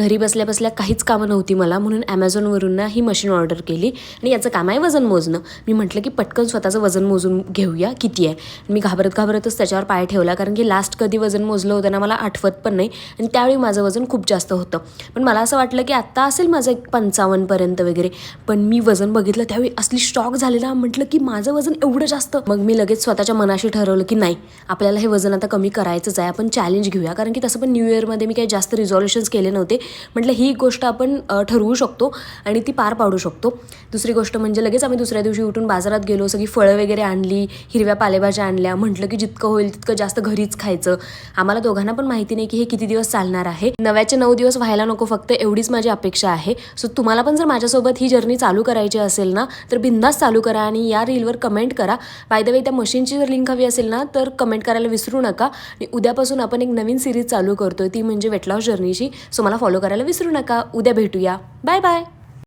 घरी बसल्या बसल्या काहीच कामं नव्हती मला, म्हणून ॲमेझॉनवरून ना ही मशीन ऑर्डर केली आणि याचं काम आहे वजन मोजणं. मी म्हटलं की पटकन स्वतःचं वजन मोजून घेऊया किती आहे. मी घाबरतच त्याच्यावर पाय ठेवला, कारण की लास्ट कधी वजन मोजलं होतं ना मला आठवत पण नाही आणि त्यावेळी माझं वजन खूप जास्त होतं. पण मला असं वाटलं की आत्ता असेल माझं 55पर्यंत वगैरे. पण मी वजन बघितलं त्यावेळी असली शॉक झालेला, म्हटलं की माझं वजन एवढं जास्त. मग मी लगेच स्वतःच्या मनाशी ठरवलं की नाही, आपल्याला हे वजन आता कमी करायचंच आहे, आपण चॅलेंज घेऊया. कारण की तसं पण न्यू इयरमध्ये मी काही जास्त रिझॉल्युशन्स केले नव्हते. म्हटलं ही गोष्ट आपण ठरवू शकतो आणि ती पार पाडू शकतो. दुसरी गोष्ट म्हणजे लगेच आम्ही दुसऱ्या दिवशी उठून बाजारात गेलो, सगळी फळं वगैरे आणली, हिरव्या पालेभाज्या आणल्या. म्हटलं की जितकं होईल तितकं जास्त घरीच खायचं. आम्हाला दोघांना पण माहिती नाही की हे किती दिवस चालणार आहे. 9चे 9 दिवस व्हायला नको फक्त, एवढीच माझी अपेक्षा आहे. सो तुम्हाला पण जर माझ्यासोबत ही जर्नी चालू करायची असेल ना, तर बिंदास चालू करा आणि या रीलवर कमेंट करा. बाय द वे त्या मशीनची जर लिंक हवी असेल ना, तर कमेंट करायला विसरू नका. आणि उद्यापासून आपण एक नवीन सिरीज चालू करतोय, ती म्हणजे वेट लॉस जर्नीची. सो मला फॉलो करायला विसरू नका. उद्या भेटूया. Bye bye.